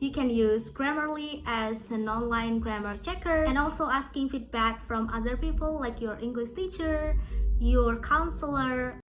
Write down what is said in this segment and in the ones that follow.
You can use Grammarly as an online grammar checker and also asking feedback from other people like your English teacher, your counselor.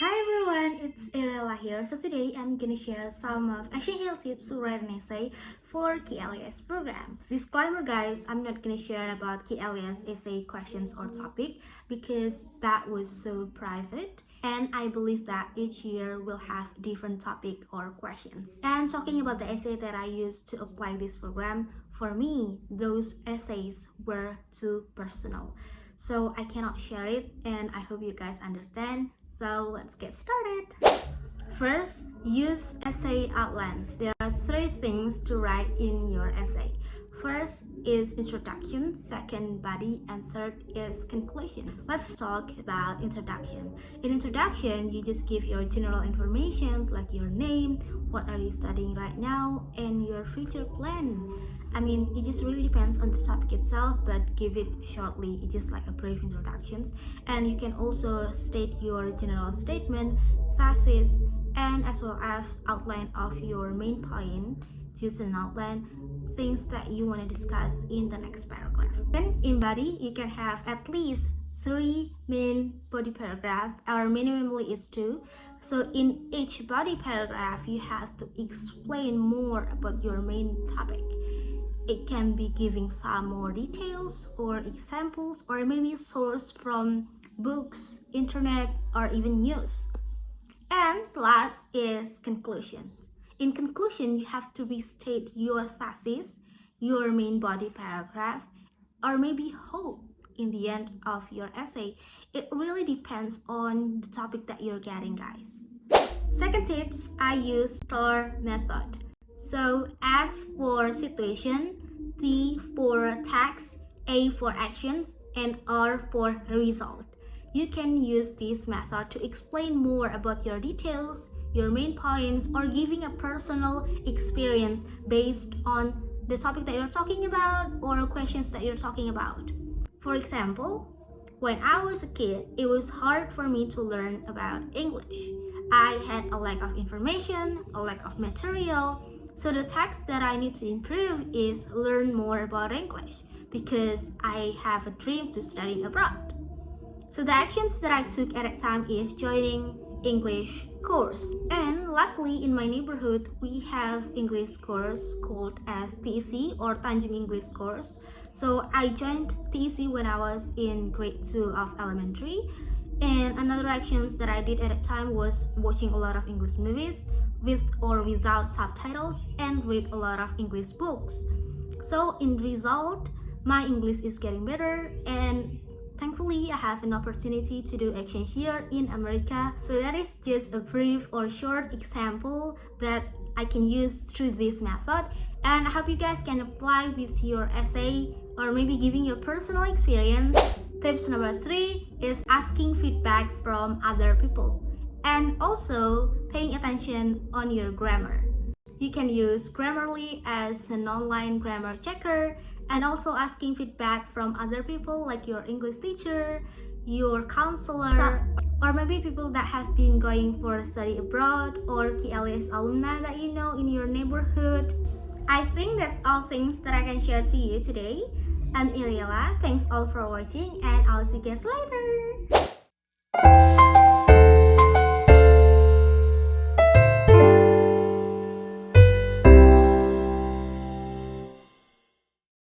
Hi everyone, it's Ariella here. So today I'm gonna share some of essential tips to write an essay for KLES program. Disclaimer guys, I'm not gonna share about KLES essay questions or topic because that was so private. And I believe that each year will have different topic or questions. And talking about the essay that I used to apply this program, for me, those essays were too personal. So I cannot share it and I hope you guys understand. So let's get started. First, use essay outlines. There are 3 things to write in your essay. First is introduction, second body, and third is conclusion. Let's talk about introduction. In introduction, you just give your general information like your name, what are you studying right now, and your future plan. I mean, it just really depends on the topic itself, but give it shortly. It's just like a brief introductions. And you can also state your general statement, thesis, and as well as outline of your main point, just an outline, things that you want to discuss in the next paragraph. Then in body, you can have at least 3 main body paragraph, or minimally is 2. So in each body paragraph, you have to explain more about your main topic. It can be giving some more details or examples or maybe source from books, internet, or even news. And last is conclusions. In conclusion, you have to restate your thesis, your main body paragraph, or maybe hope in the end of your essay. It really depends on the topic that you're getting, guys. Second tips, I use STAR method. So S for situation, T for task, A for actions, and R for result. You can use this method to explain more about your details, your main points, or giving a personal experience based on the topic that you're talking about or questions that you're talking about. For example, when I was a kid, it was hard for me to learn about English. I had a lack of information, a lack of material. So the task that I need to improve is learn more about English because I have a dream to study abroad. So the actions that I took at that time is joining English course. And luckily in my neighborhood, we have English course called as TEC or Tanjung English course. So I joined TEC when I was in grade 2 of elementary. And another actions that I did at that time was watching a lot of English movies with or without subtitles and read a lot of English books. So in result, my English is getting better and thankfully I have an opportunity to do exchange here in America. So that is just a brief or short example that I can use through this method, and I hope you guys can apply with your essay or maybe giving your personal experience. Tips number 3 is asking feedback from other people and also paying attention on your grammar. You can use Grammarly as an online grammar checker and also asking feedback from other people like your English teacher, your counselor, or maybe people that have been going for a study abroad or KLES alumni that you know in your neighborhood. I think that's all things that I can share to you today. I'm Ariella, thanks all for watching and I'll see you guys later.